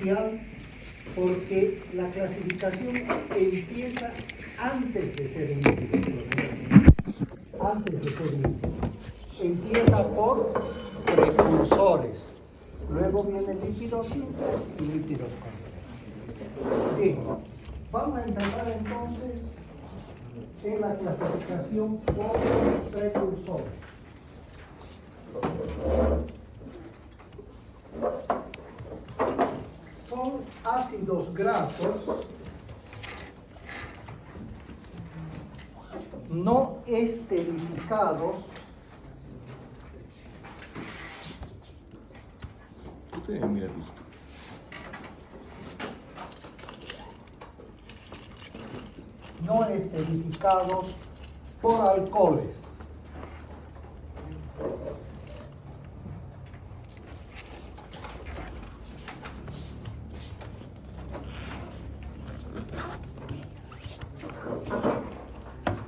especial porque la clasificación empieza antes de ser un lípido. Antes de ser lípido. Empieza por precursores. Luego vienen lípidos simples y lípidos complejos. Bien, vamos a empezar entonces en la clasificación por precursores. Son ácidos grasos no esterificados no esterificados por alcoholes.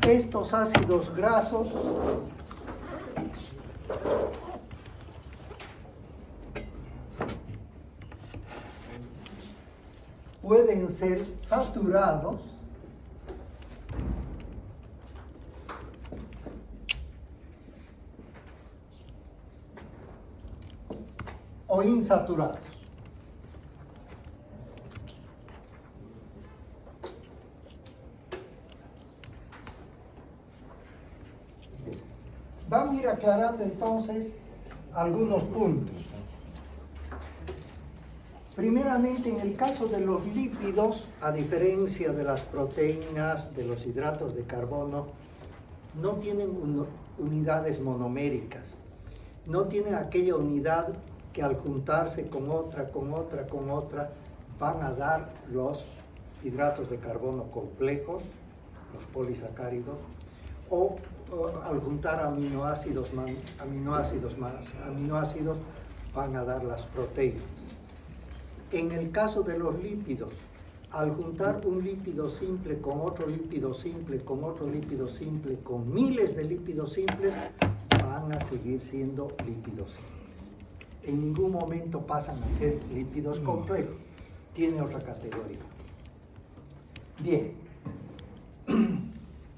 Estos ácidos grasos pueden ser saturados o insaturados. Vamos a ir aclarando entonces algunos puntos. Primeramente, en el caso de los lípidos, a diferencia de las proteínas, de los hidratos de carbono, no tienen unidades monoméricas. No tienen aquella unidad que al juntarse con otra, van a dar los hidratos de carbono complejos, los polisacáridos, o al juntar aminoácidos van a dar las proteínas. En el caso de los lípidos, al juntar un lípido simple con otro lípido simple, con otro lípido simple, con miles de lípidos simples, van a seguir siendo lípidos simples. En ningún momento pasan a ser lípidos complejos. Tiene otra categoría. Bien.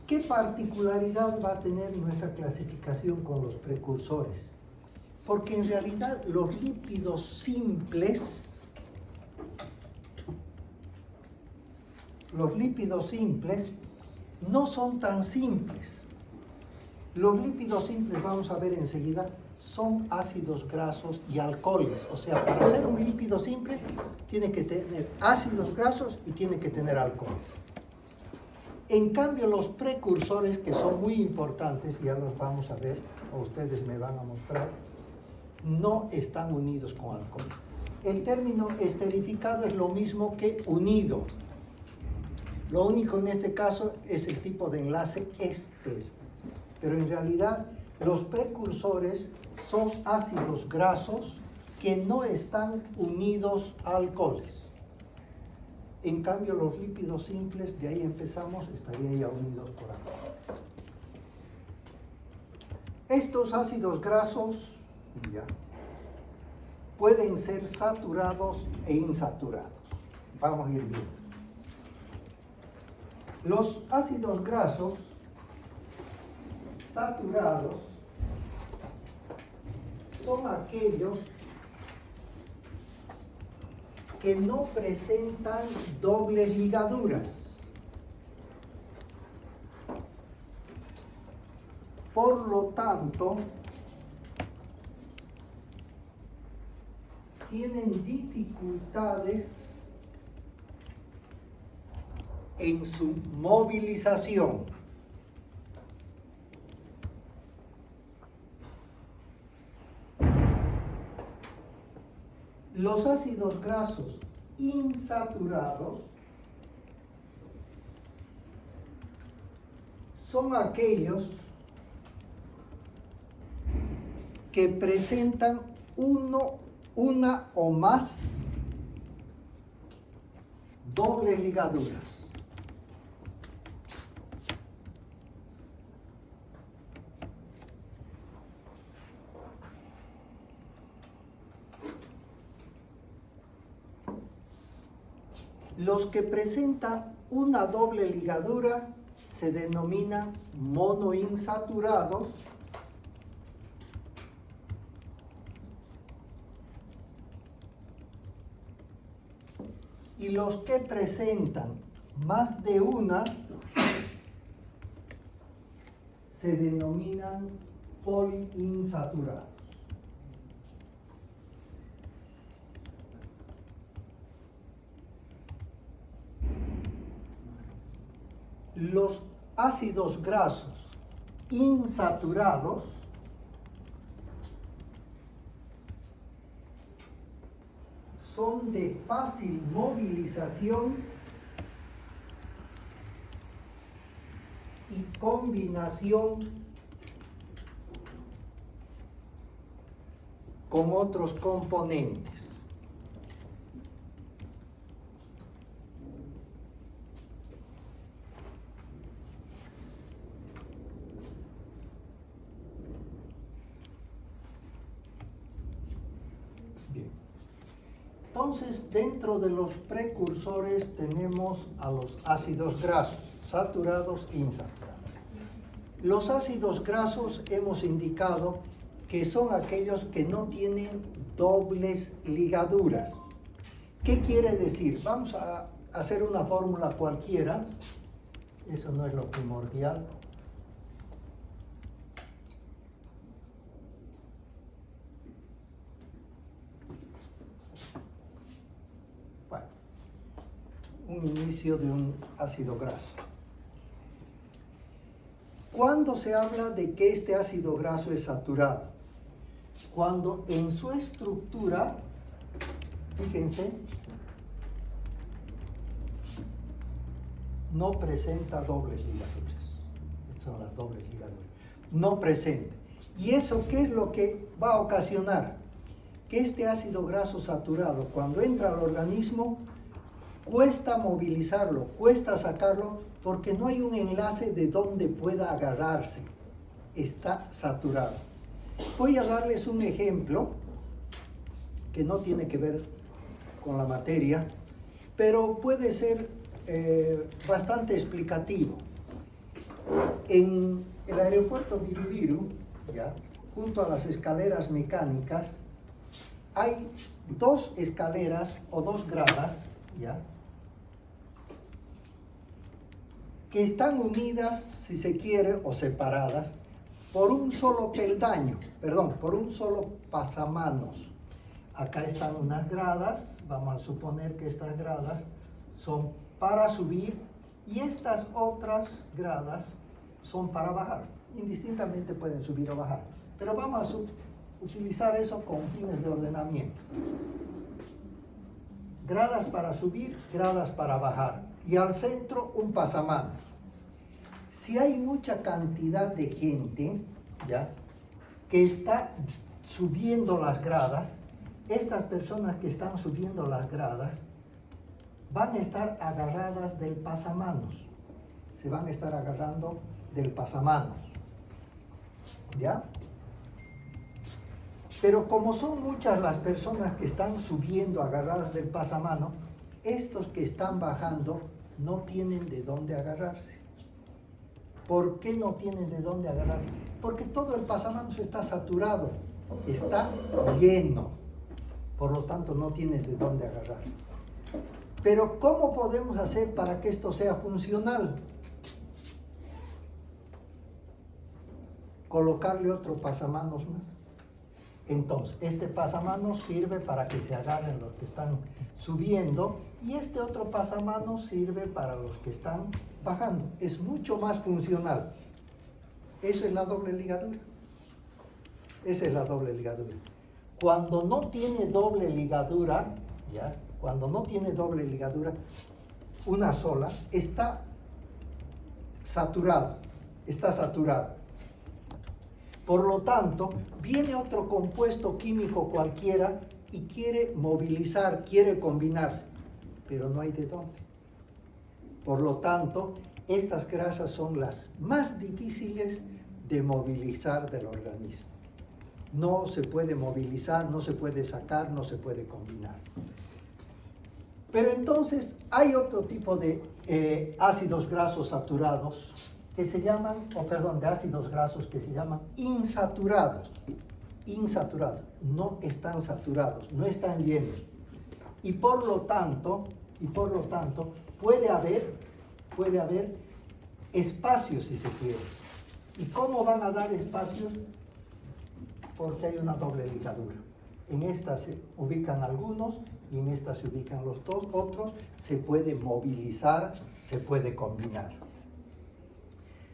¿Qué particularidad va a tener nuestra clasificación con los precursores? Porque en realidad los lípidos simples no son tan simples. Los lípidos simples, vamos a ver enseguida, son ácidos grasos y alcoholes. O sea, para ser un lípido simple, tiene que tener ácidos grasos y tiene que tener alcoholes. En cambio, los precursores, que son muy importantes, ya los vamos a ver, o ustedes me van a mostrar, no están unidos con alcohol. El término esterificado es lo mismo que unido. Lo único en este caso es el tipo de enlace éster. Pero en realidad, los precursores son ácidos grasos que no están unidos a alcoholes. En cambio, los lípidos simples, de ahí empezamos, estarían ya unidos por alcohol. Estos ácidos grasos pueden ser saturados e insaturados. Vamos a ir viendo. Los ácidos grasos saturados son aquellos que no presentan dobles ligaduras. Por lo tanto, tienen dificultades en su movilización. Los ácidos grasos insaturados son aquellos que presentan una o más dobles ligaduras. Los que presentan una doble ligadura se denominan monoinsaturados y los que presentan más de una se denominan poliinsaturados. Los ácidos grasos insaturados son de fácil movilización y combinación con otros componentes. Bien. Entonces, dentro de los precursores tenemos a los ácidos grasos, saturados e insaturados. Los ácidos grasos hemos indicado que son aquellos que no tienen dobles ligaduras. ¿Qué quiere decir? Vamos a hacer una fórmula cualquiera. Eso no es lo primordial. Bueno, un inicio de un ácido graso. ¿Cuándo se habla de que este ácido graso es saturado? Cuando en su estructura, fíjense, no presenta dobles ligaduras. Estas son las dobles ligaduras. No presenta. ¿Y eso qué es lo que va a ocasionar? Que este ácido graso saturado, cuando entra al organismo, cuesta movilizarlo, cuesta sacarlo, porque no hay un enlace de donde pueda agarrarse. Está saturado. Voy a darles un ejemplo que no tiene que ver con la materia, pero puede ser bastante explicativo. En el aeropuerto Viru, ¿ya?, junto a las escaleras mecánicas, hay dos escaleras o dos gradas, ¿ya?, que están unidas, si se quiere, o separadas, por un solo peldaño, por un solo pasamanos. Acá están unas gradas, vamos a suponer que estas gradas son para subir y estas otras gradas son para bajar. Indistintamente pueden subir o bajar, pero vamos a utilizar eso con fines de ordenamiento. Gradas para subir, gradas para bajar. Y al centro un pasamanos. Si hay mucha cantidad de gente, ¿ya?, que está subiendo las gradas, estas personas que están subiendo las gradas van a estar agarradas del pasamanos. Se van a estar agarrando del pasamanos, ¿ya? Pero como son muchas las personas que están subiendo agarradas del pasamanos, estos que están bajando no tienen de dónde agarrarse. ¿Por qué no tienen de dónde agarrarse? Porque todo el pasamanos está saturado, está lleno, por lo tanto no tienen de dónde agarrarse. Pero ¿cómo podemos hacer para que esto sea funcional? Colocarle otro pasamanos más. Entonces, este pasamanos sirve para que se agarren los que están subiendo y este otro pasamanos sirve para los que están bajando. Es mucho más funcional. Esa es la doble ligadura. Esa es la doble ligadura. Cuando no tiene doble ligadura, ¿ya?, cuando no tiene doble ligadura, una sola, está saturado. Está saturado. Por lo tanto, viene otro compuesto químico cualquiera y quiere movilizar, quiere combinarse, pero no hay de dónde. Por lo tanto, estas grasas son las más difíciles de movilizar del organismo. No se puede movilizar, no se puede sacar, no se puede combinar. Pero entonces hay otro tipo de ácidos grasos saturados que se llaman, de ácidos grasos que se llaman insaturados. Insaturados, no están saturados, no están llenos. Y por lo tanto, puede haber espacios si se quiere. ¿Y cómo van a dar espacios? Porque hay una doble ligadura. En esta se ubican algunos y en esta se ubican los otros. Se puede movilizar, se puede combinar.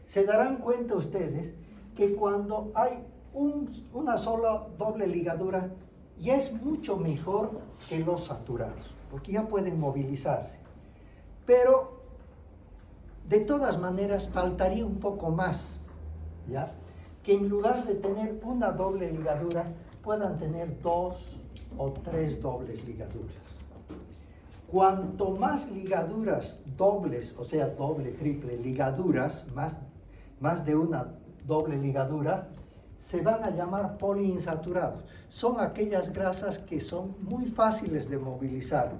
Se darán cuenta ustedes que cuando hay una sola doble ligadura, ya es mucho mejor que los saturados, porque ya pueden movilizarse. Pero, de todas maneras, faltaría un poco más, ¿ya? Que en lugar de tener una doble ligadura, puedan tener 2 o 3 dobles ligaduras. Cuanto más ligaduras dobles, o sea, doble, triple, ligaduras, más de una doble ligadura, se van a llamar poliinsaturados. Son aquellas grasas que son muy fáciles de movilizar,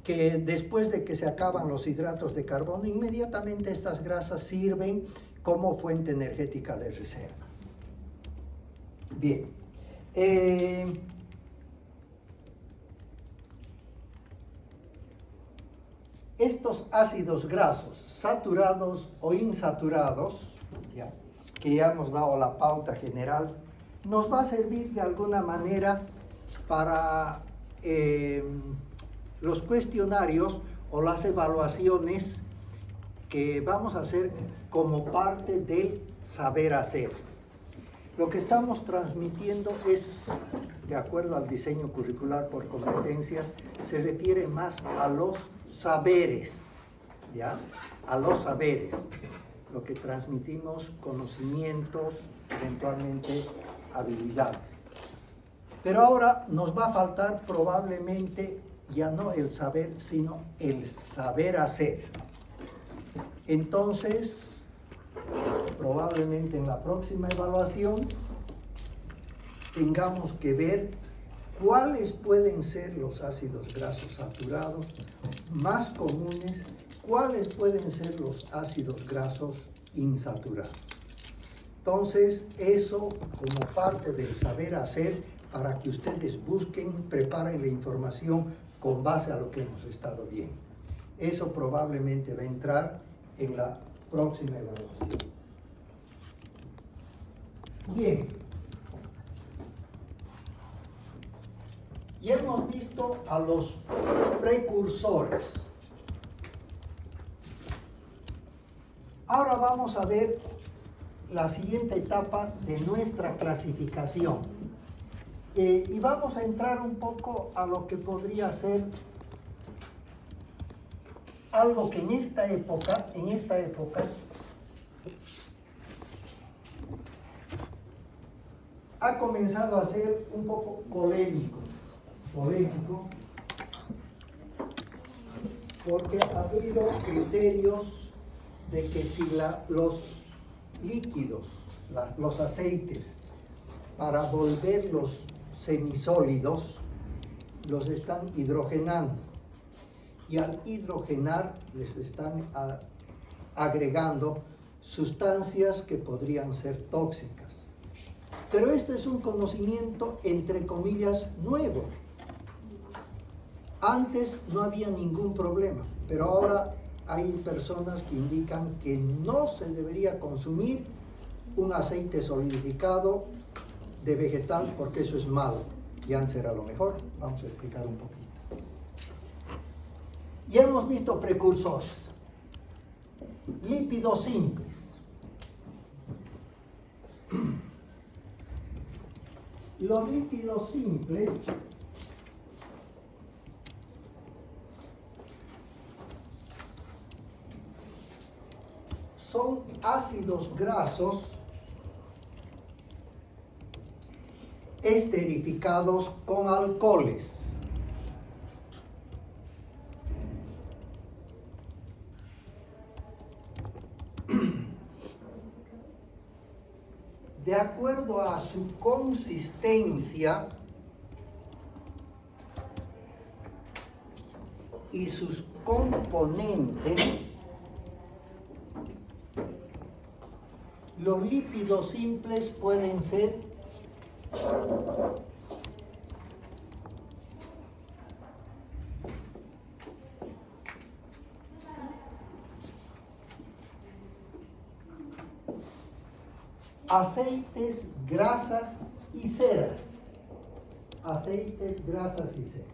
que después de que se acaban los hidratos de carbono, inmediatamente estas grasas sirven como fuente energética de reserva. Bien. Estos ácidos grasos, saturados o insaturados, que ya hemos dado la pauta general, nos va a servir de alguna manera para los cuestionarios o las evaluaciones que vamos a hacer como parte del saber hacer. Lo que estamos transmitiendo es, de acuerdo al diseño curricular por competencias, se refiere más a los saberes, ¿ya? A los saberes. Lo que transmitimos, conocimientos, eventualmente habilidades. Pero ahora nos va a faltar probablemente ya no el saber, sino el saber hacer. Entonces, probablemente en la próxima evaluación tengamos que ver cuáles pueden ser los ácidos grasos saturados más comunes, cuáles pueden ser los ácidos grasos insaturados. Entonces, eso como parte del saber hacer, para que ustedes busquen, preparen la información con base a lo que hemos estado viendo. Eso probablemente va a entrar en la próxima evaluación. Bien. Ya hemos visto a los precursores. Ahora vamos a ver la siguiente etapa de nuestra clasificación. Y vamos a entrar un poco a lo que podría ser algo que en esta época ha comenzado a ser un poco polémico, porque ha habido criterios de que si los líquidos, los aceites, para volverlos semisólidos, los están hidrogenando, y al hidrogenar les están agregando sustancias que podrían ser tóxicas. Pero este es un conocimiento, entre comillas, nuevo. Antes no había ningún problema, pero ahora hay personas que indican que no se debería consumir un aceite solidificado de vegetal porque eso es malo. Ya será lo mejor. Vamos a explicar un poquito. Ya hemos visto precursores. Lípidos simples. Los lípidos simples son ácidos grasos esterificados con alcoholes. De acuerdo a su consistencia, y sus componentes, los lípidos simples pueden ser aceites, grasas y ceras. Aceites, grasas y ceras.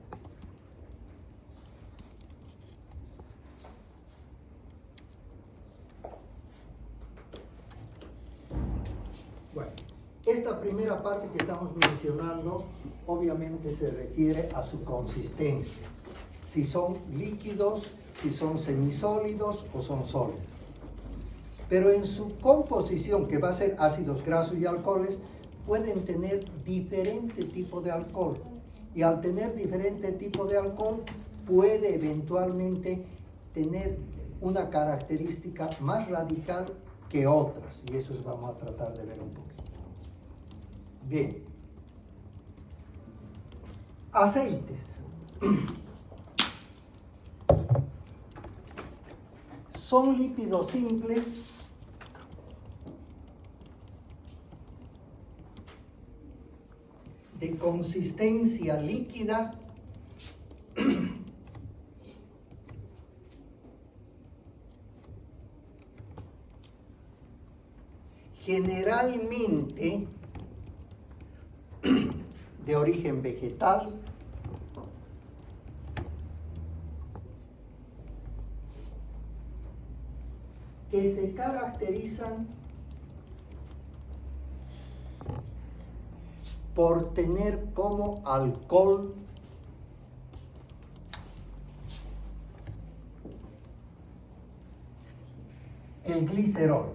Bueno, esta primera parte que estamos mencionando obviamente se refiere a su consistencia. Si son líquidos, si son semisólidos o son sólidos. Pero en su composición, que va a ser ácidos grasos y alcoholes, pueden tener diferente tipo de alcohol. Y al tener diferente tipo de alcohol, puede eventualmente tener una característica más radical que otras. Y eso vamos a tratar de ver un poquito. Bien. Aceites. Son lípidos simples de consistencia líquida generalmente de origen vegetal que se caracterizan por tener como alcohol el glicerol.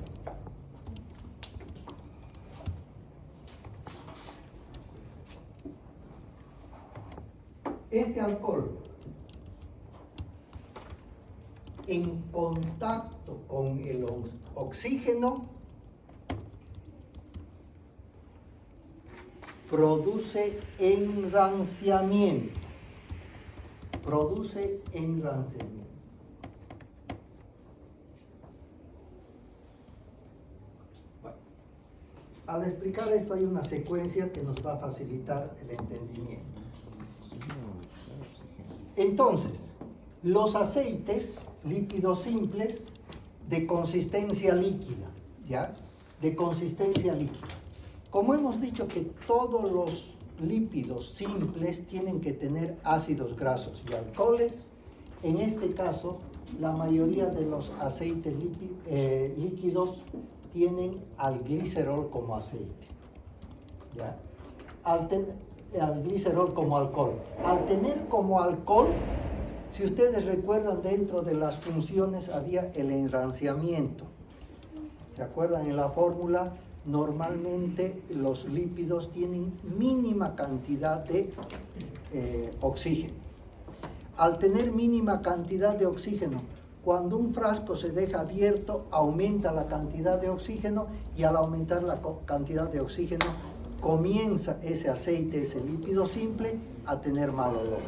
Este alcohol, en contacto con el oxígeno, produce enranciamiento. Produce enranciamiento. Bueno, al explicar esto hay una secuencia que nos va a facilitar el entendimiento. Entonces, los aceites, lípidos simples, de consistencia líquida, ¿ya? De consistencia líquida. Como hemos dicho que todos los lípidos simples tienen que tener ácidos grasos y alcoholes, en este caso, la mayoría de los aceites líquidos tienen al glicerol como aceite, ¿ya? Al glicerol como alcohol. Al tener como alcohol, si ustedes recuerdan, dentro de las funciones había el enranciamiento. ¿Se acuerdan? En la fórmula, normalmente los lípidos tienen mínima cantidad de oxígeno. Al tener mínima cantidad de oxígeno, cuando un frasco se deja abierto, aumenta la cantidad de oxígeno y al aumentar la cantidad de oxígeno, comienza ese aceite, ese lípido simple, a tener mal olor.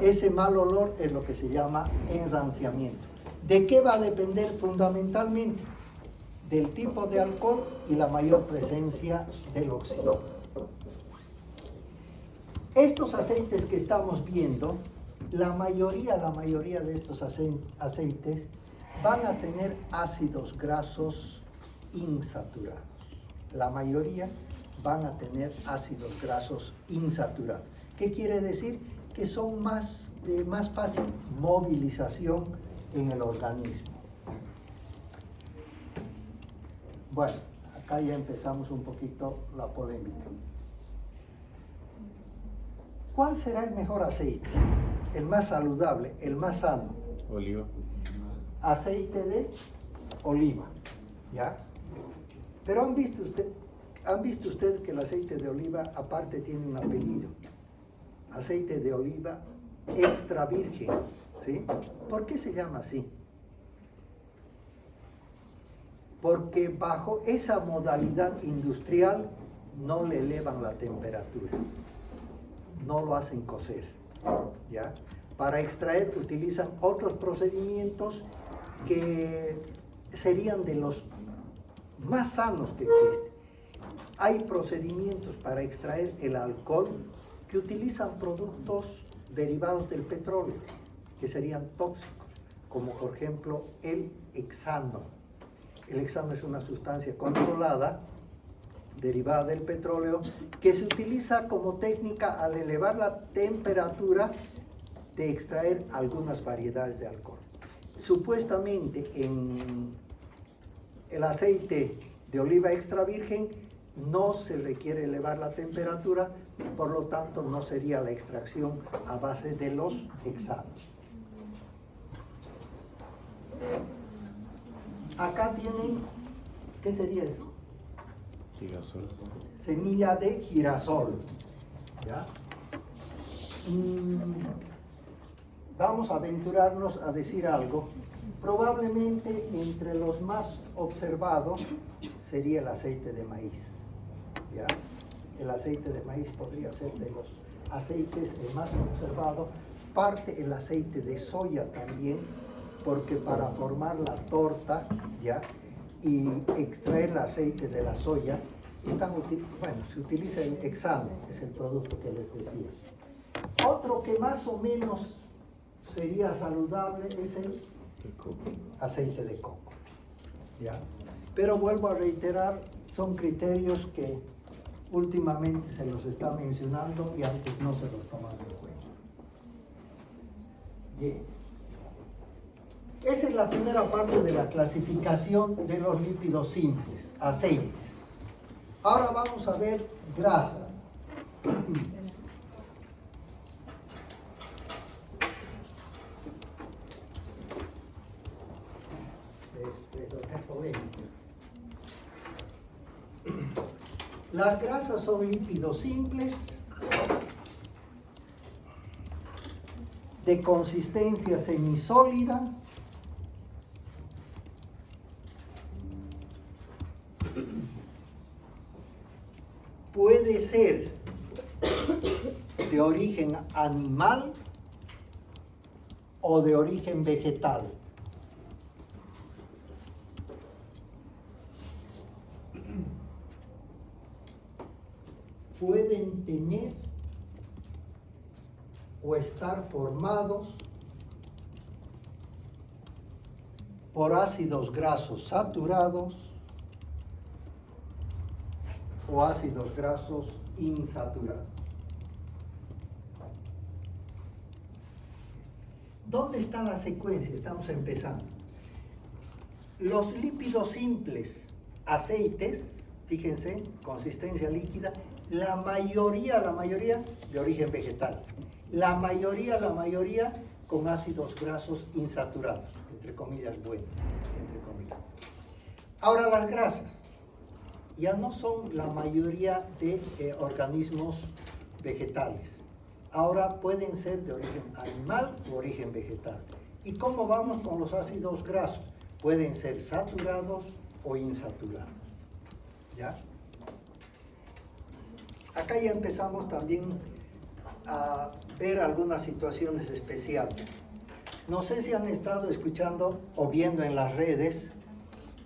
Ese mal olor es lo que se llama enranciamiento. ¿De qué va a depender fundamentalmente? Del tipo de alcohol y la mayor presencia del oxígeno. Estos aceites que estamos viendo, la mayoría de estos aceites van a tener ácidos grasos insaturados. La mayoría van a tener ácidos grasos insaturados. ¿Qué quiere decir? Que son de más fácil movilización en el organismo. Bueno, acá ya empezamos un poquito la polémica. ¿Cuál será el mejor aceite? El más saludable, el más sano. Oliva. Aceite de oliva, ¿ya? Pero han visto ustedes que el aceite de oliva aparte tiene un apellido. Aceite de oliva extra virgen, ¿sí? ¿Por qué se llama así? Porque bajo esa modalidad industrial no le elevan la temperatura, no lo hacen cocer, ¿ya? Para extraer utilizan otros procedimientos que serían de los más sanos que existen. Hay procedimientos para extraer el alcohol que utilizan productos derivados del petróleo, que serían tóxicos, como por ejemplo el hexano. El hexano es una sustancia controlada, derivada del petróleo, que se utiliza como técnica al elevar la temperatura de extraer algunas variedades de alcohol. Supuestamente en el aceite de oliva extra virgen no se requiere elevar la temperatura, por lo tanto no sería la extracción a base de los hexanos. Acá tienen, ¿qué sería eso? Girasol. Semilla de girasol. ¿Ya? Vamos a aventurarnos a decir algo. Probablemente entre los más observados sería el aceite de maíz. ¿Ya? El aceite de maíz podría ser de los aceites más observados. Parte el aceite de soya también, porque para formar la torta, ¿ya?, y extraer el aceite de la soya, se utiliza el hexano, es el producto que les decía. Otro que más o menos sería saludable es el aceite de coco, ¿ya? Pero vuelvo a reiterar, son criterios que últimamente se los está mencionando y antes no se los tomaban en cuenta. Bien. Esa es la primera parte de la clasificación de los lípidos simples, aceites. Ahora vamos a ver grasas. Las grasas son lípidos simples de consistencia semisólida, puede ser de origen animal o de origen vegetal. Pueden tener o estar formados por ácidos grasos saturados o ácidos grasos insaturados. ¿Dónde está la secuencia? Estamos empezando. Los lípidos simples, aceites, fíjense, consistencia líquida, la mayoría de origen vegetal. La mayoría con ácidos grasos insaturados, entre comillas, bueno, entre comillas. Ahora las grasas ya no son la mayoría de organismos vegetales. Ahora pueden ser de origen animal o origen vegetal. ¿Y cómo vamos con los ácidos grasos? Pueden ser saturados o insaturados. ¿Ya? Acá ya empezamos también a ver algunas situaciones especiales. No sé si han estado escuchando o viendo en las redes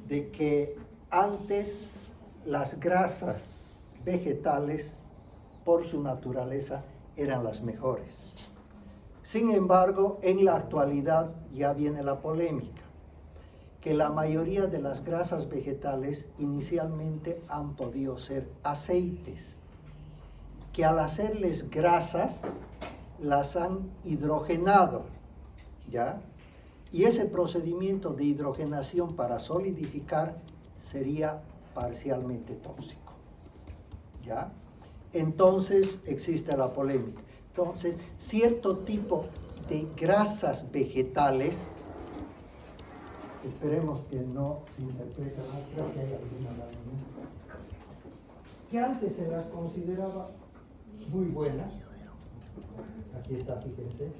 de que antes las grasas vegetales, por su naturaleza, eran las mejores. Sin embargo, en la actualidad ya viene la polémica, que la mayoría de las grasas vegetales inicialmente han podido ser aceites, que al hacerles grasas las han hidrogenado, ¿ya? Y ese procedimiento de hidrogenación para solidificar sería parcialmente tóxico, ¿ya? Entonces existe la polémica. Entonces, cierto tipo de grasas vegetales, esperemos que no se interprete mal, creo que hay alguna que antes se las consideraba muy buenas. Aquí está, fíjense.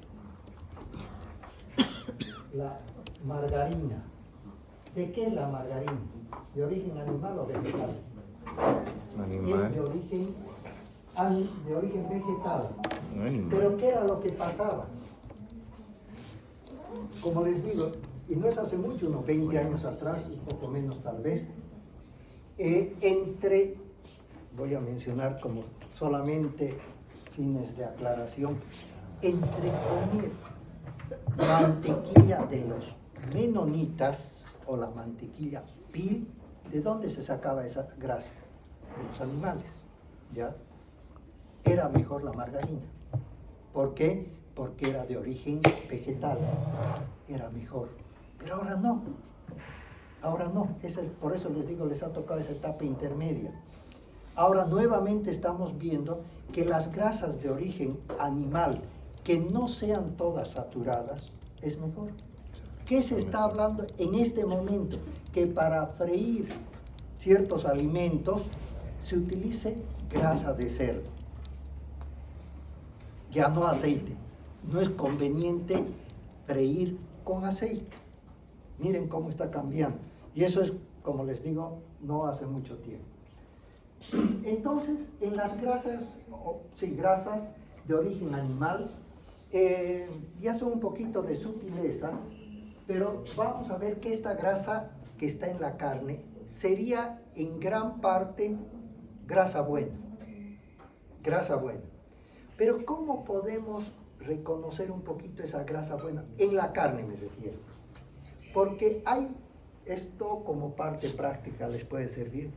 La margarina. ¿De qué es la margarina? ¿De origen animal o vegetal? Animal. Es de origen vegetal. No animal. Pero ¿qué era lo que pasaba? como les digo, y no es hace mucho, unos 20 años atrás, un poco menos tal vez, voy a mencionar como solamente fines de aclaración, entre comer mantequilla de los menonitas o la mantequilla pil, ¿de dónde se sacaba esa grasa? De los animales, ¿ya? Era mejor la margarina. ¿Por qué? Porque era de origen vegetal, era mejor. Pero ahora no, por eso les digo, les ha tocado esa etapa intermedia. Ahora nuevamente estamos viendo que las grasas de origen animal, que no sean todas saturadas, es mejor. ¿Qué se está hablando en este momento? Que para freír ciertos alimentos se utilice grasa de cerdo, ya no aceite. No es conveniente freír con aceite. Miren cómo está cambiando. Y eso es, como les digo, no hace mucho tiempo. Entonces, en las grasas, grasas de origen animal, ya son un poquito de sutileza, pero vamos a ver que esta grasa que está en la carne sería en gran parte grasa buena. Grasa buena. Pero ¿cómo podemos reconocer un poquito esa grasa buena? En la carne me refiero. Porque hay, esto como parte práctica les puede servir.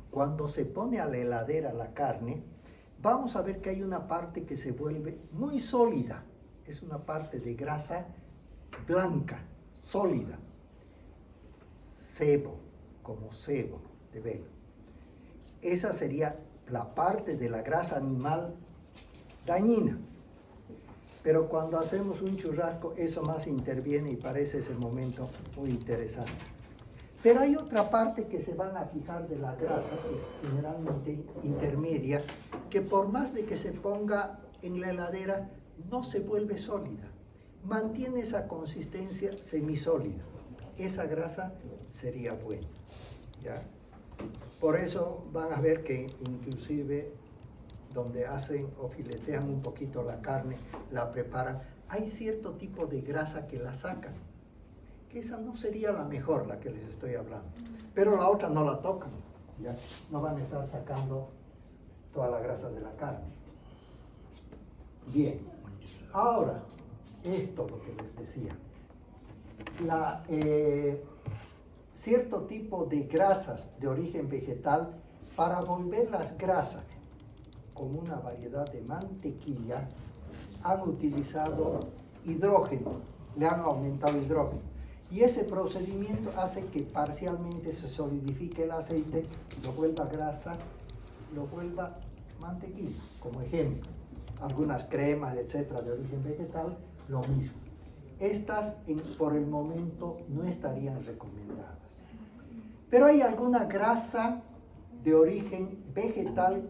Cuando se pone a la heladera la carne, vamos a ver que hay una parte que se vuelve muy sólida. Es una parte de grasa blanca, sólida. Sebo, como sebo de velo. Esa sería la parte de la grasa animal dañina. Pero cuando hacemos un churrasco, eso más interviene y parece ese momento muy interesante. Pero hay otra parte que se van a fijar de la grasa, que es generalmente intermedia, que por más de que se ponga en la heladera, no se vuelve sólida. Mantiene esa consistencia semisólida. Esa grasa sería buena, ¿ya? Por eso van a ver que inclusive donde hacen o filetean un poquito la carne, la preparan, hay cierto tipo de grasa que la sacan, que esa no sería la mejor, la que les estoy hablando, pero la otra no la tocan, ¿ya? No van a estar sacando toda la grasa de la carne. Bien, ahora, esto lo que les decía, cierto tipo de grasas de origen vegetal, para volverlas grasas, como una variedad de mantequilla, han utilizado hidrógeno, le han aumentado hidrógeno. Y ese procedimiento hace que parcialmente se solidifique el aceite, lo vuelva grasa, lo vuelva mantequilla, como ejemplo. Algunas cremas, etcétera, de origen vegetal, lo mismo. Estas, por el momento, no estarían recomendadas. Pero hay alguna grasa de origen vegetal,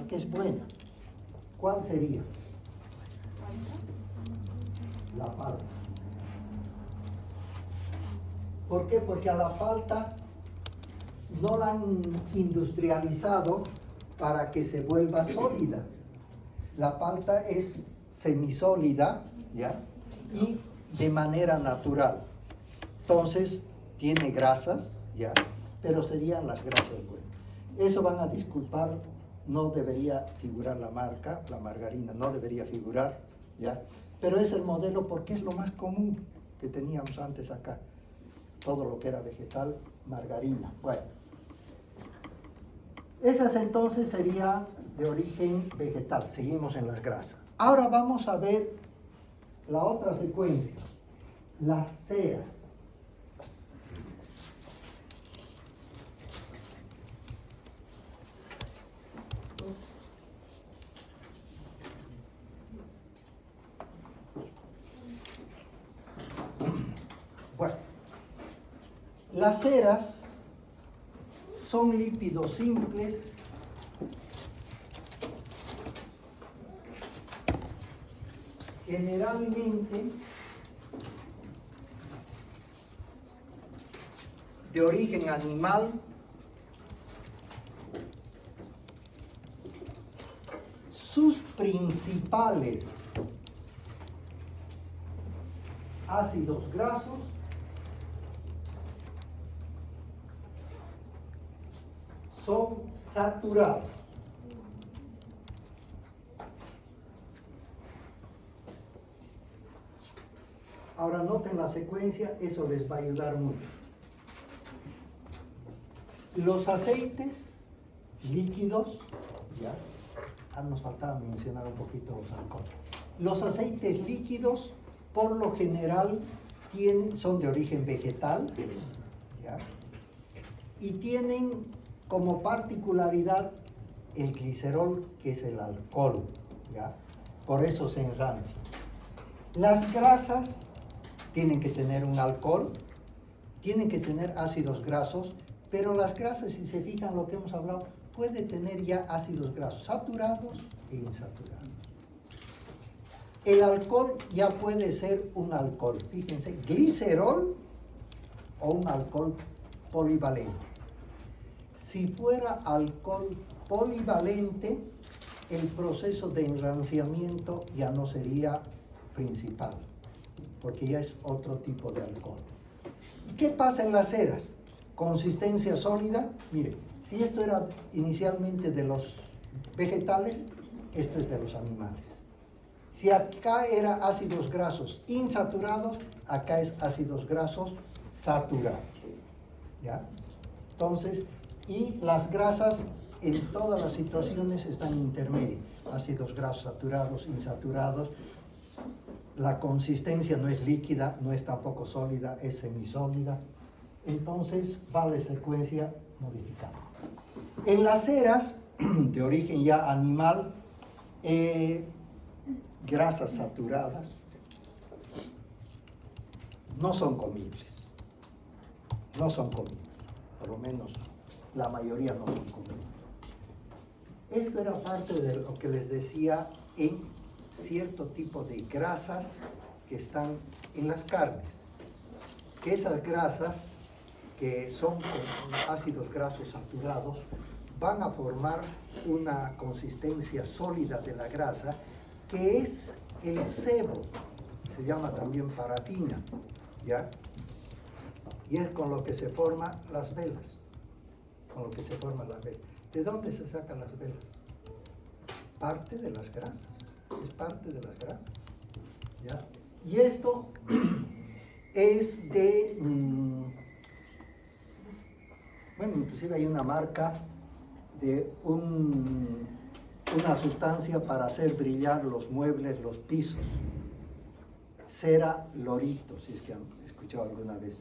que es buena. ¿Cuál sería? La palta. ¿Por qué? Porque a la palta no la han industrializado para que se vuelva sólida. La palta es semisólida, ¿ya? Y de manera natural. Entonces, tiene grasas, ¿ya? Pero serían las grasas buenas. Eso van a disculpar, no debería figurar la marca, la margarina no debería figurar, ¿ya? Pero es el modelo porque es lo más común que teníamos antes acá. Todo lo que era vegetal, margarina. Bueno, esas entonces serían de origen vegetal. Seguimos en las grasas. Ahora vamos a ver la otra secuencia, las ceras. Bueno, las ceras son lípidos simples generalmente de origen animal, sus principales ácidos grasos son saturados. Ahora noten la secuencia, eso les va a ayudar mucho. Los aceites líquidos, ya, nos faltaba mencionar un poquito los alcoholes. Los aceites líquidos, por lo general, son de origen vegetal, ¿ya? Y tienen como particularidad el glicerol, que es el alcohol, ¿ya? Por eso se enrancian. Las grasas tienen que tener un alcohol, tienen que tener ácidos grasos, pero las grasas, si se fijan lo que hemos hablado, puede tener ya ácidos grasos saturados e insaturados. El alcohol ya puede ser un alcohol, fíjense, glicerol o un alcohol polivalente. Si fuera alcohol polivalente, el proceso de enranciamiento ya no sería principal, porque ya es otro tipo de alcohol. ¿Qué pasa en las ceras? Consistencia sólida. Mire, si esto era inicialmente de los vegetales, esto es de los animales. Si acá era ácidos grasos insaturados, acá es ácidos grasos saturados, ¿ya? Entonces, y las grasas en todas las situaciones están intermedias. Ácidos grasos saturados, insaturados. La consistencia no es líquida, no es tampoco sólida, es semisólida. Entonces va la secuencia modificada. En las ceras de origen ya animal, grasas saturadas no son comibles. No son comibles, por lo menos la mayoría no son comibles. Esto era parte de lo que les decía en cierto tipo de grasas que están en las carnes, que esas grasas que son ácidos grasos saturados van a formar una consistencia sólida de la grasa, que es el sebo, se llama también parafina, ¿ya? Y es con lo que se forman las velas, con lo que se forman las velas. ¿De dónde se sacan las velas? Parte de las grasas, es parte de las grasas, ¿ya? Y esto es de, bueno, inclusive hay una marca de una sustancia para hacer brillar los muebles, los pisos. Cera Lorito, si es que han escuchado alguna vez.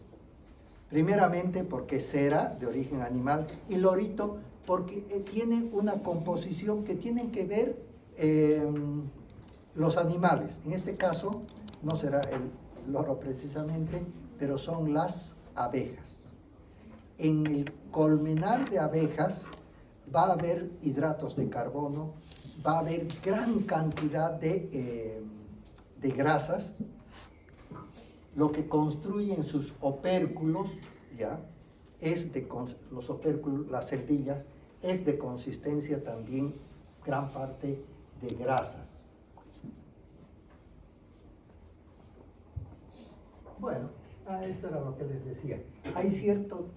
Primeramente porque es cera de origen animal y Lorito porque tiene una composición que tienen que ver los animales. En este caso no será el loro precisamente, pero son las abejas. En el colmenar de abejas va a haber hidratos de carbono, va a haber gran cantidad de grasas, lo que construyen sus opérculos, ¿ya? Los opérculos, las celdillas, es de consistencia también gran parte de grasas. Bueno, esto era lo que les decía. Hay cierto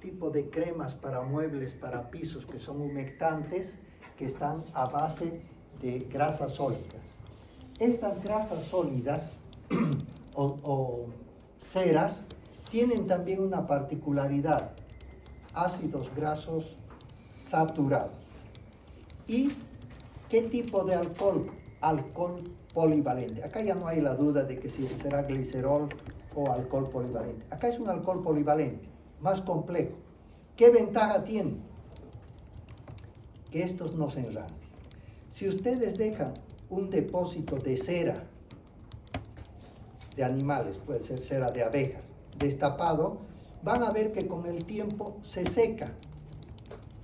tipo de cremas para muebles, para pisos, que son humectantes, que están a base de grasas sólidas. Estas grasas sólidas o ceras tienen también una particularidad: ácidos grasos saturados. ¿Y qué tipo de alcohol? Alcohol polivalente. Acá ya no hay la duda de que si será glicerol o alcohol polivalente. Acá es un alcohol polivalente, más complejo. ¿Qué ventaja tiene? Que estos no se enrancian. Si ustedes dejan un depósito de cera de animales, puede ser cera de abejas, destapado, van a ver que con el tiempo se seca,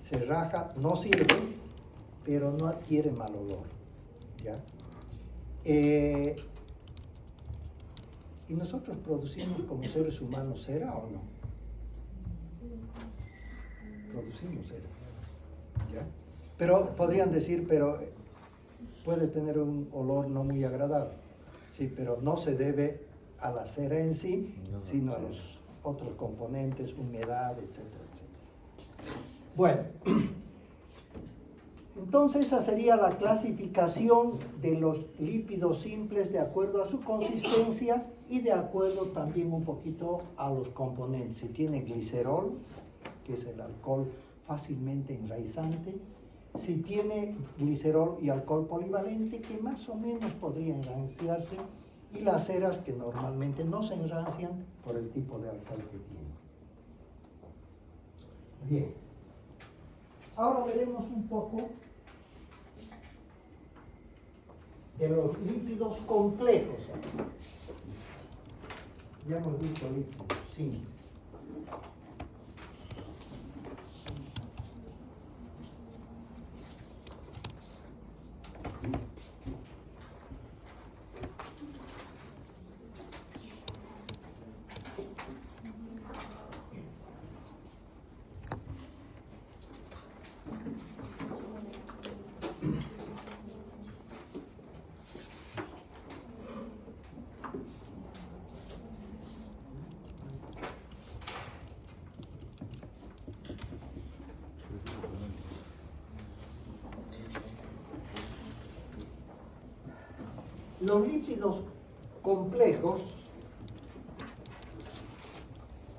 se raja, no sirve, pero no adquiere mal olor, ¿ya? ¿Y nosotros producimos como seres humanos cera o no? Producimos cera, ¿ya? Pero podrían decir, pero puede tener un olor no muy agradable, sí, pero no se debe a la cera en sí, sino a los otros componentes, humedad, etcétera, etcétera. Bueno, entonces esa sería la clasificación de los lípidos simples de acuerdo a su consistencia y de acuerdo también un poquito a los componentes. Si tiene glicerol, que es el alcohol fácilmente enraizante, si tiene glicerol y alcohol polivalente, que más o menos podría enranciarse, y las ceras que normalmente no se enrancian por el tipo de alcohol que tienen. Bien. Ahora veremos un poco de los lípidos complejos. Ya hemos visto lípidos simples. Los lípidos complejos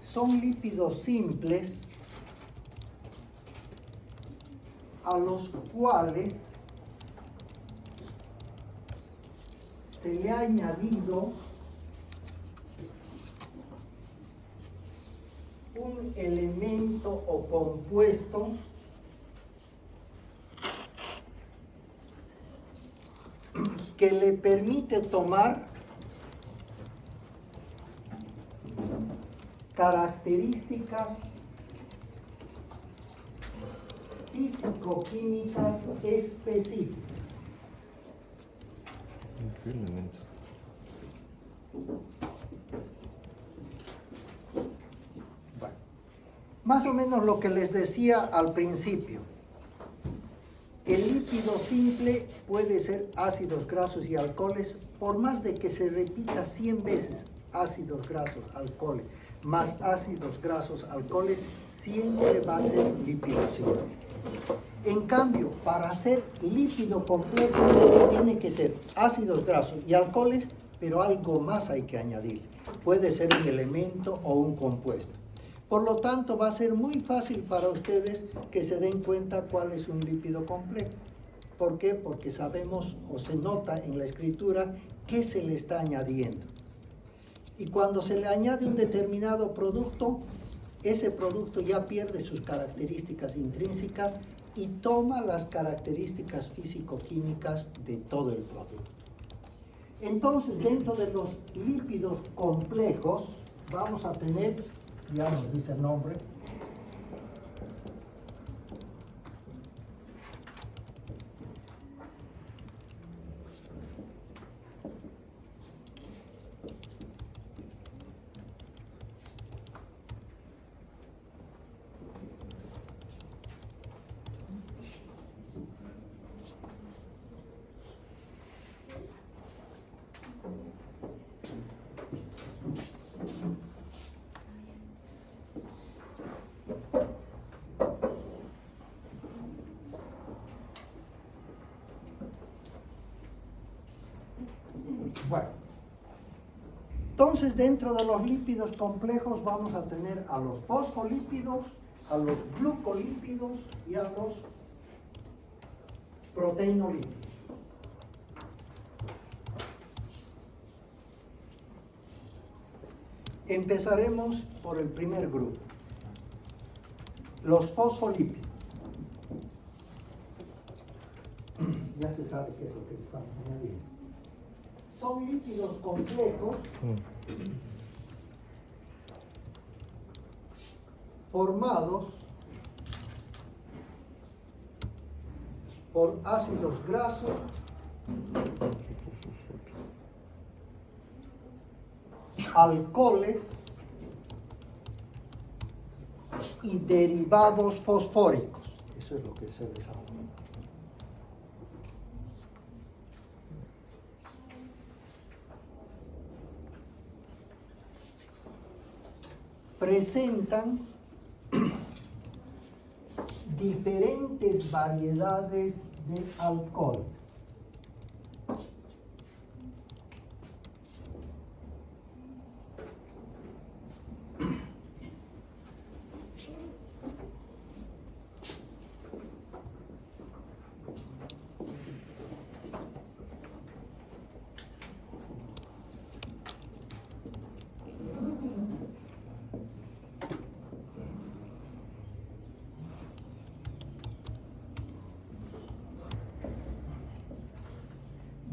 son lípidos simples a los cuales se le ha añadido un elemento o compuesto que le permite tomar características físico-químicas específicas. ¿Qué elemento? Bueno, más o menos lo que les decía al principio. El lípido simple puede ser ácidos grasos y alcoholes, por más de que se repita 100 veces ácidos grasos, alcoholes, más ácidos grasos, alcoholes, siempre va a ser lípido simple. En cambio, para ser lípido complejo, tiene que ser ácidos grasos y alcoholes, pero algo más hay que añadir. Puede ser un elemento o un compuesto. Por lo tanto, va a ser muy fácil para ustedes que se den cuenta cuál es un lípido complejo. ¿Por qué? Porque sabemos o se nota en la escritura qué se le está añadiendo. Y cuando se le añade un determinado producto, ese producto ya pierde sus características intrínsecas y toma las características físico-químicas de todo el producto. Entonces, dentro de los lípidos complejos, vamos a tener, ya nos dice el nombre, bueno, entonces dentro de los lípidos complejos vamos a tener a los fosfolípidos, a los glucolípidos y a los proteinolípidos. Empezaremos por el primer grupo, los fosfolípidos. Ya se sabe qué es lo que estamos añadiendo. Son lípidos complejos formados por ácidos grasos alcoholes y derivados fosfóricos. Eso es lo que se les habla. presentan diferentes variedades de alcoholes.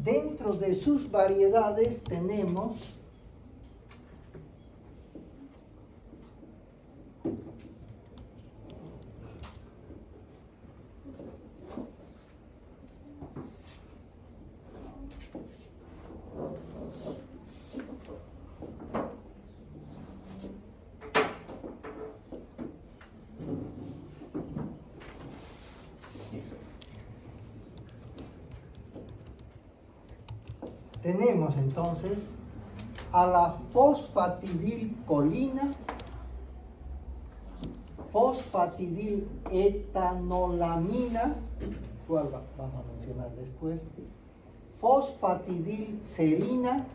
Dentro de sus variedades tenemos entonces a la fosfatidilcolina, fosfatidiletanolamina, cual vamos a mencionar después, fosfatidilserina,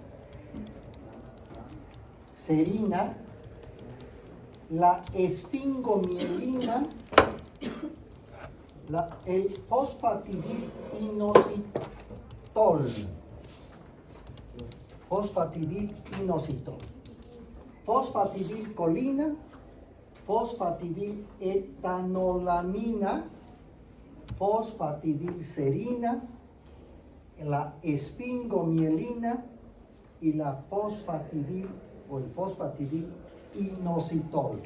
la esfingomielina, el fosfatidilinositol, fosfatidilcolina, fosfatidiletanolamina, fosfatidilserina, la esfingomielina y la fosfatidil o el fosfatidilinositol.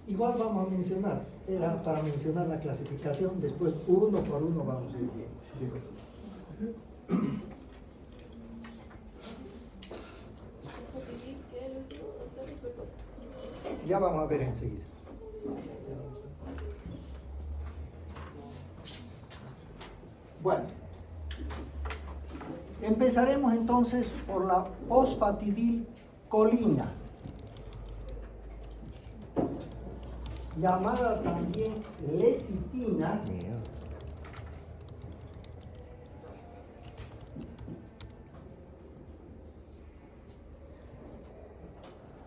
Igual vamos a mencionar, era para mencionar la clasificación, después uno por uno vamos a ir bien. Ya vamos a ver enseguida. Bueno, empezaremos entonces por la fosfatidilcolina, llamada también lecitina,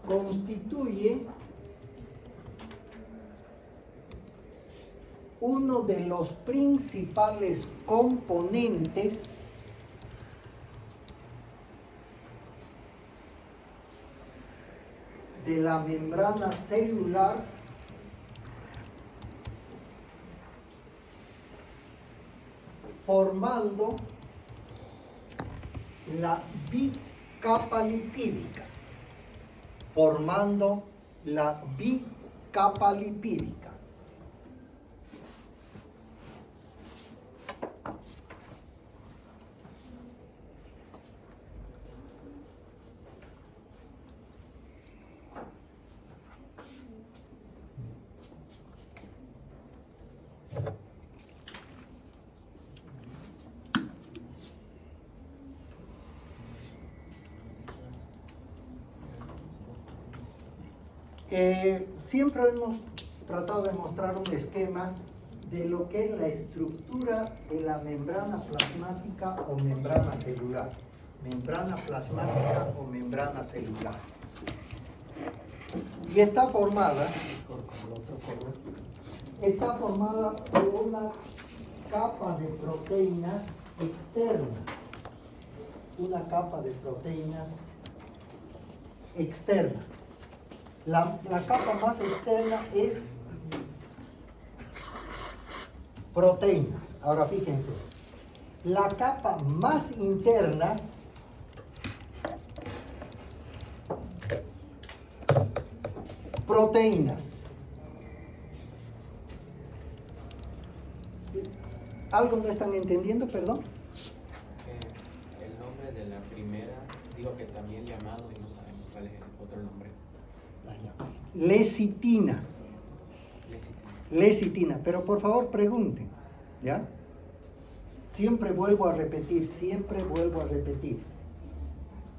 constituye uno de los principales componentes de la membrana celular formando la bicapa lipídica, siempre hemos tratado de mostrar un esquema de lo que es la estructura de la membrana plasmática o membrana celular. Y está formada por una capa de proteínas externa. La capa más externa es proteínas. Ahora fíjense, la capa más interna proteínas. ¿Algo no están entendiendo, perdón? El nombre de la primera, digo que también llamado y no sabemos cuál es el otro nombre. Lecitina, pero por favor pregunten, ¿ya? Siempre vuelvo a repetir.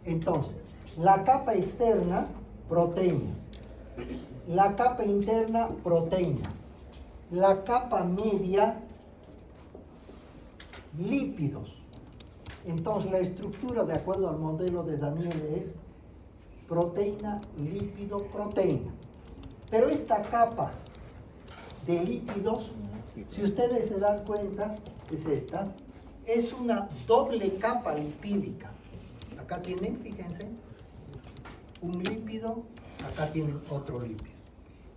Entonces, la capa externa, proteínas. La capa interna, proteínas. La capa media, lípidos. Entonces, la estructura, de acuerdo al modelo de Daniel, es proteína, lípido, proteína. Pero esta capa de lípidos, si ustedes se dan cuenta, es esta, es una doble capa lipídica. Acá tienen, fíjense, un lípido, acá tienen otro lípido.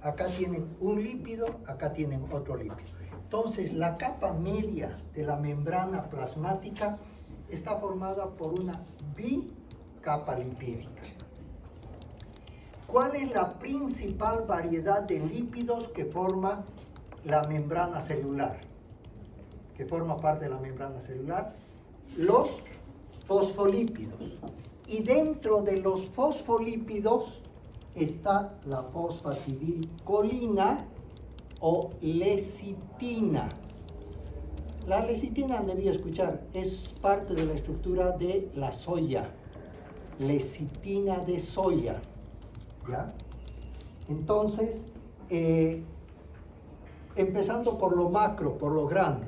Acá tienen un lípido, acá tienen otro lípido. Entonces, la capa media de la membrana plasmática está formada por una bicapa lipídica. ¿Cuál es la principal variedad de lípidos que forma la membrana celular? Que forma parte de la membrana celular, los fosfolípidos. Y dentro de los fosfolípidos está la fosfatidilcolina o lecitina. La lecitina, han debido escuchar, es parte de la estructura de la soya, lecitina de soya, ¿ya? Entonces, empezando por lo macro, por lo grande.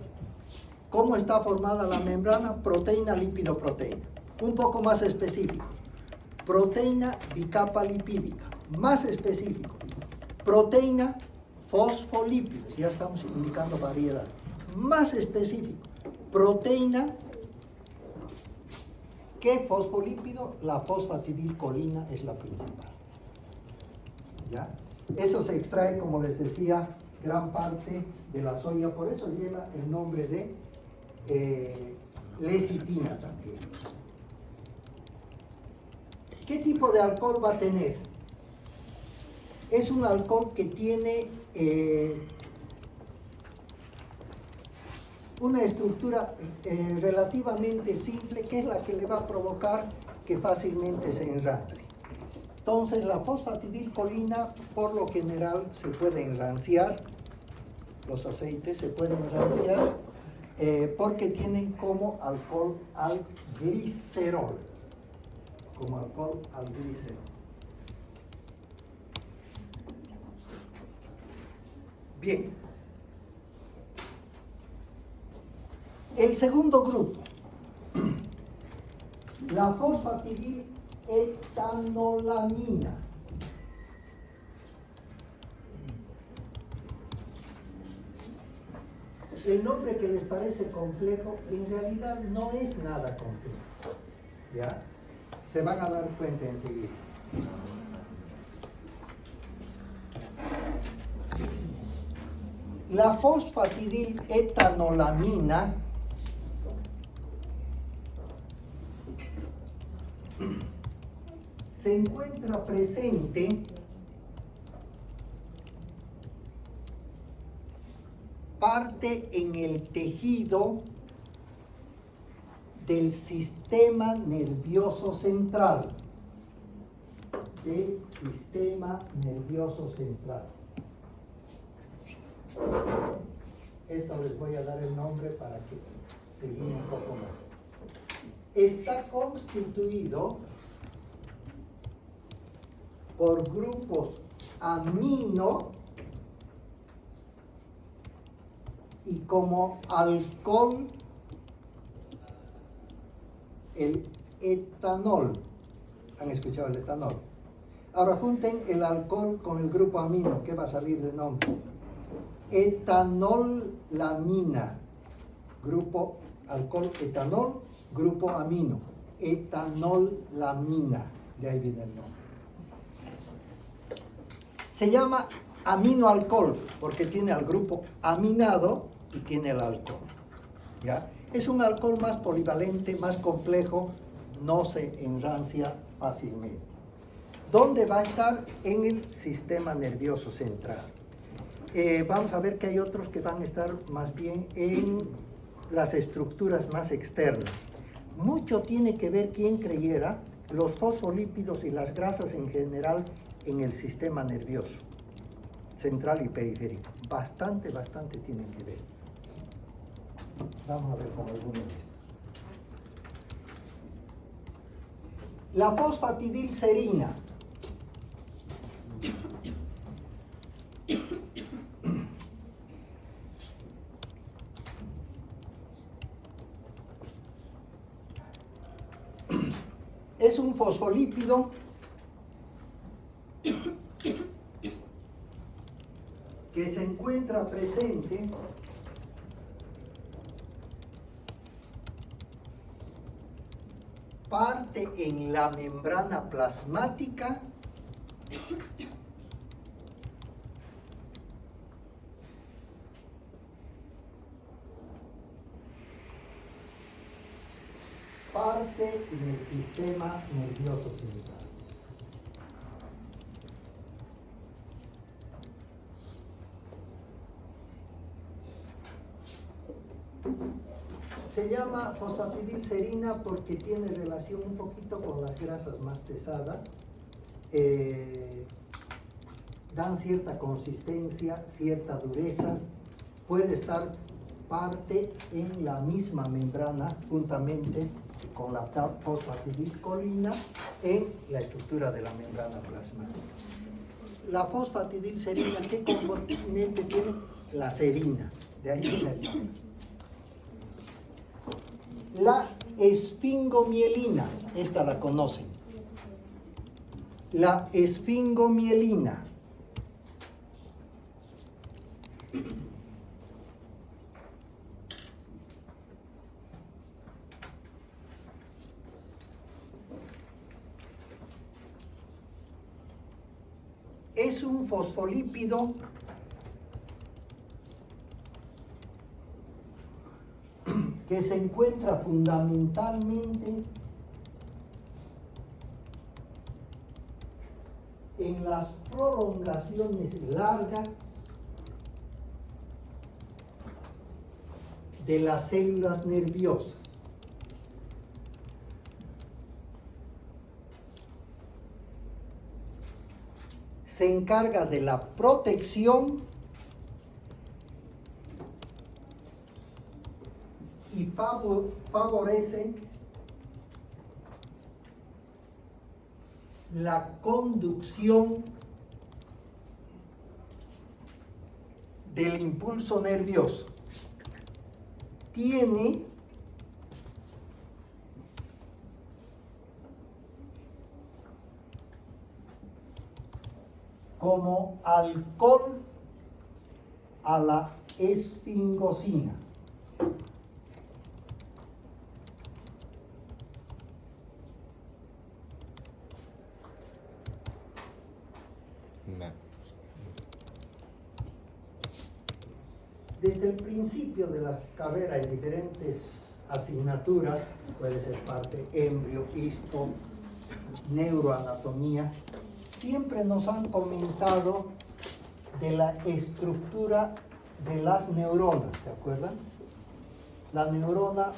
¿Cómo está formada la membrana? Proteína, lípido, proteína. Un poco más específico. Proteína bicapa lipídica. Más específico. Proteína, fosfolípidos. Ya estamos indicando variedad. Más específico. Proteína, ¿qué fosfolípido? La fosfatidilcolina es la principal. ¿Ya? Eso se extrae, como les decía, gran parte de la soya, por eso lleva el nombre de lecitina también. ¿Qué tipo de alcohol va a tener? Es un alcohol que tiene una estructura relativamente simple, que es la que le va a provocar que fácilmente se enrancie. Entonces, la fosfatidilcolina, por lo general, se puede enranciar, los aceites se pueden enranciar, porque tienen como alcohol al glicerol. Como alcohol al glicerol. Bien. El segundo grupo, la fosfatidiletoanolamina. El nombre que les parece complejo, en realidad no es nada complejo. ¿Ya? Se van a dar cuenta enseguida. La fosfatidiletoanolamina se encuentra presente parte en el tejido del sistema nervioso central. Del sistema nervioso central. Esto les voy a dar el nombre para que se guíen un poco más. Está constituido por grupos amino y como alcohol el etanol. ¿Han escuchado el etanol? Ahora junten el alcohol con el grupo amino. ¿Qué va a salir de nombre? Etanolamina. Grupo alcohol etanol, grupo amino. Etanolamina. De ahí viene el nombre. Se llama aminoalcohol porque tiene al grupo aminado y tiene el alcohol. ¿Ya? Es un alcohol más polivalente, más complejo, no se enrancia fácilmente. ¿Dónde va a estar? En el sistema nervioso central. Vamos a ver que hay otros que van a estar más bien en las estructuras más externas. Mucho tiene que ver, quien creyera, los fosfolípidos y las grasas en general en el sistema nervioso central y periférico. Bastante tienen que ver. Vamos a ver con algunos de estos. La fosfatidilserina. Es un fosfolípido que se encuentra presente parte en la membrana plasmática parte en el sistema nervioso central. Se llama fosfatidilserina porque tiene relación un poquito con las grasas más pesadas. Dan cierta consistencia, cierta dureza. Puede estar parte en la misma membrana juntamente con la fosfatidilcolina en la estructura de la membrana plasmática. La fosfatidilserina, ¿qué componente tiene? La serina, de ahí viene el nombre. La esfingomielina, esta la conocen. La esfingomielina. Es un fosfolípido que se encuentra fundamentalmente en las prolongaciones largas de las células nerviosas. Se encarga de la protección y favorece la conducción del impulso nervioso. Tiene como alcohol a la esfingosina. No. Desde el principio de la carrera en diferentes asignaturas, puede ser parte embrio, histo, neuroanatomía, siempre nos han comentado de la estructura de las neuronas, ¿se acuerdan? La neurona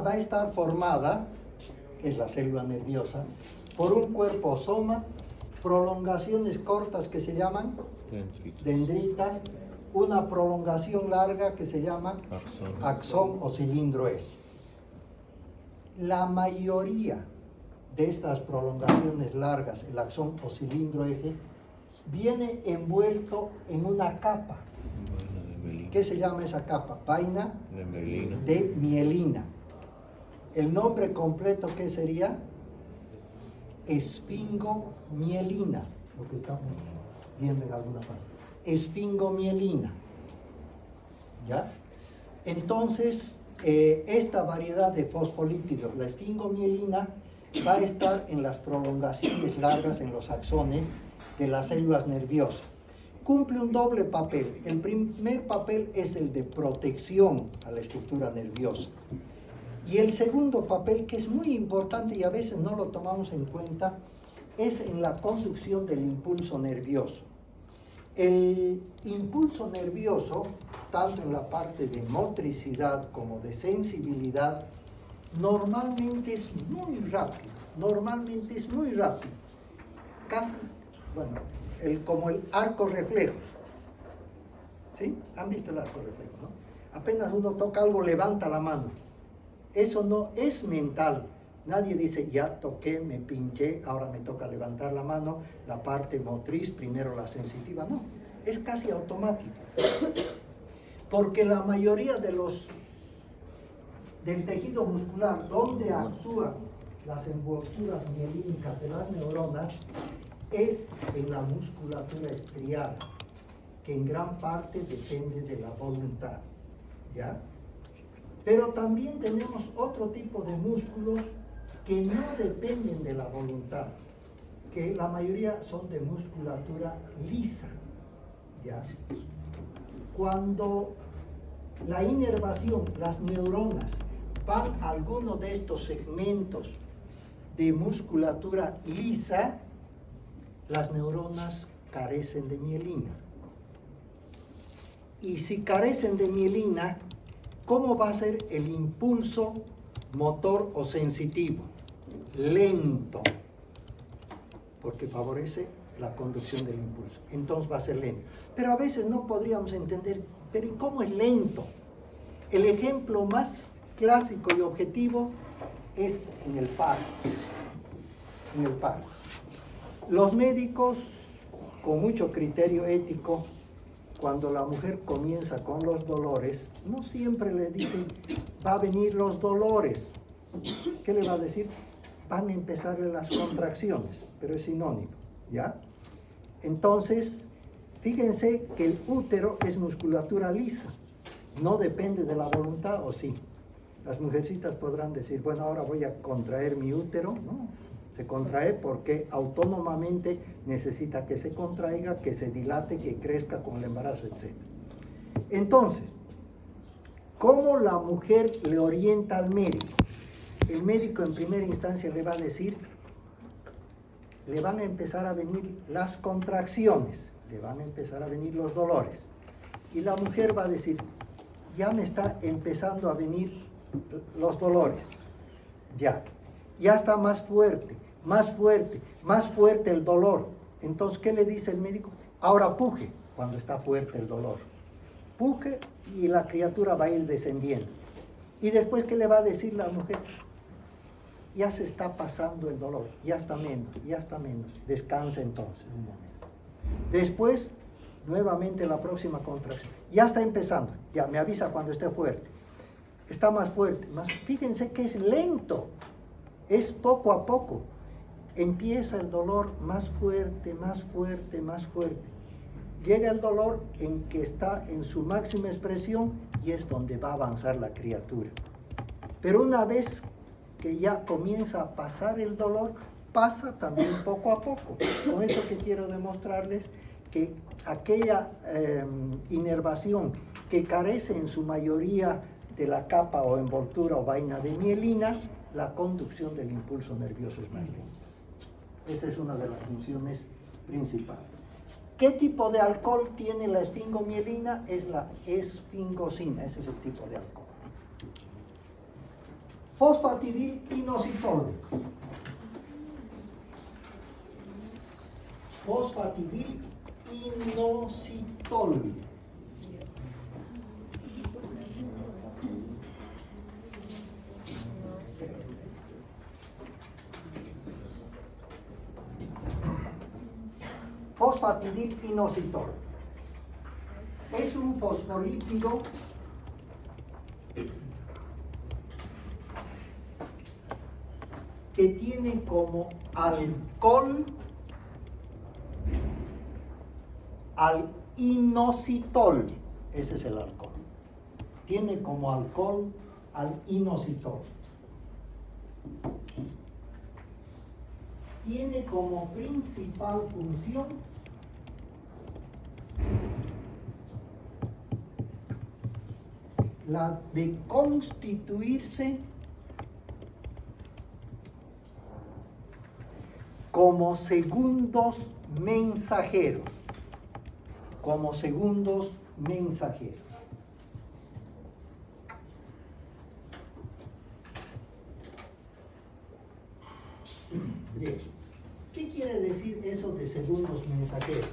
va a estar formada, que es la célula nerviosa, por un cuerpo soma, prolongaciones cortas que se llaman dendritas, una prolongación larga que se llama axón o cilindro eje. La mayoría de estas prolongaciones largas, el axón o cilindro eje, viene envuelto en una capa. ¿Qué se llama esa capa? Vaina de mielina. El nombre completo, ¿qué sería? Esfingomielina, lo que estamos viendo en alguna parte. Esfingomielina. ¿Ya? Entonces, esta variedad de fosfolípidos, la esfingomielina, va a estar en las prolongaciones largas, en los axones de las células nerviosas. Cumple un doble papel. El primer papel es el de protección a la estructura nerviosa. Y el segundo papel, que es muy importante y a veces no lo tomamos en cuenta, es en la conducción del impulso nervioso. El impulso nervioso tanto en la parte de motricidad como de sensibilidad, normalmente es muy rápido, casi, bueno, como el arco reflejo, ¿sí? ¿Han visto el arco reflejo, no? Apenas uno toca algo, levanta la mano. Eso no es mental. Nadie dice, ya toqué, me pinché, ahora me toca levantar la mano, la parte motriz, primero la sensitiva. No, es casi automático. Porque la mayoría del tejido muscular donde actúan las envolturas mielínicas de las neuronas es en la musculatura estriada, que en gran parte depende de la voluntad, ¿ya? Pero también tenemos otro tipo de músculos que no dependen de la voluntad, que la mayoría son de musculatura lisa, ¿ya? Cuando la inervación, las neuronas, van a alguno de estos segmentos de musculatura lisa, las neuronas carecen de mielina. Y si carecen de mielina, ¿cómo va a ser el impulso motor o sensitivo? Lento, porque favorece la conducción del impulso. Entonces va a ser lento. Pero a veces no podríamos entender, pero ¿y cómo es lento? El ejemplo más clásico y objetivo es en el parto. En el parto. Los médicos, con mucho criterio ético, cuando la mujer comienza con los dolores, no siempre le dicen, va a venir los dolores. ¿Qué le va a decir? Van a empezarle las contracciones, pero es sinónimo, ¿ya? Entonces, fíjense que el útero es musculatura lisa, no depende de la voluntad, ¿o sí? Las mujercitas podrán decir, bueno, ahora voy a contraer mi útero, ¿no? Se contrae porque autónomamente necesita que se contraiga, que se dilate, que crezca con el embarazo, etc. Entonces, ¿cómo la mujer le orienta al médico? El médico en primera instancia le va a decir, le van a empezar a venir las contracciones, le van a empezar a venir los dolores. Y la mujer va a decir, ya me está empezando a venir los dolores, ya está más fuerte el dolor. Entonces, ¿qué le dice el médico? Ahora puje, cuando está fuerte el dolor. Puje y la criatura va a ir descendiendo. Y después, ¿qué le va a decir la mujer? Ya se está pasando el dolor, ya está menos. Descansa entonces un momento. Después, nuevamente la próxima contracción. Ya está empezando, ya me avisa cuando esté fuerte. Está más fuerte, fíjense que es lento, es poco a poco. Empieza el dolor más fuerte. Llega el dolor en que está en su máxima expresión y es donde va a avanzar la criatura. Pero una vez que ya comienza a pasar el dolor, pasa también poco a poco. Con eso que quiero demostrarles que aquella inervación que carece en su mayoría de la capa o envoltura o vaina de mielina, la conducción del impulso nervioso es más lenta. Esa es una de las funciones principales. ¿Qué tipo de alcohol tiene la esfingomielina? Es la esfingosina, ese es el tipo de alcohol. Fosfatidilinositol. Fosfatidilinositol. Fosfatidilinositol. Es un fosfolípido que tiene como alcohol al inositol. Ese es el alcohol. Tiene como alcohol al inositol. Tiene como principal función la de constituirse como segundos mensajeros. Bien, ¿qué quiere decir eso de segundos mensajeros?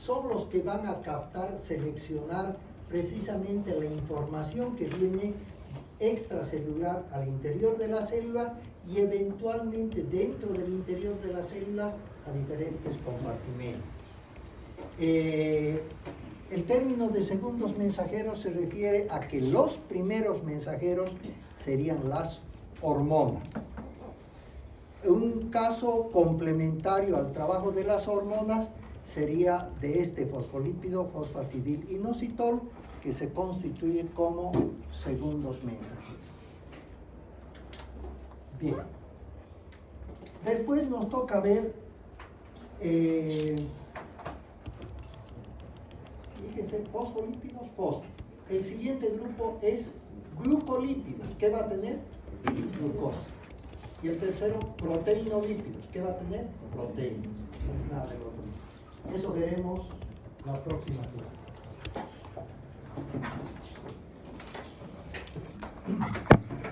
Son los que van a captar, seleccionar precisamente la información que viene extracelular al interior de la célula y eventualmente dentro del interior de las células a diferentes compartimentos. El término de segundos mensajeros se refiere a que los primeros mensajeros serían las hormonas. Un caso complementario al trabajo de las hormonas sería de este fosfolípido fosfatidilinositol, que se constituye como segundos mensajeros. Bien. Después nos toca ver, fíjense, fosfolípidos, fosfo. El siguiente grupo es glucolípidos. ¿Qué va a tener? Glucosa. Y el tercero, proteinolípidos. ¿Qué va a tener? Proteínas. No es nada del otro. Eso veremos la próxima clase.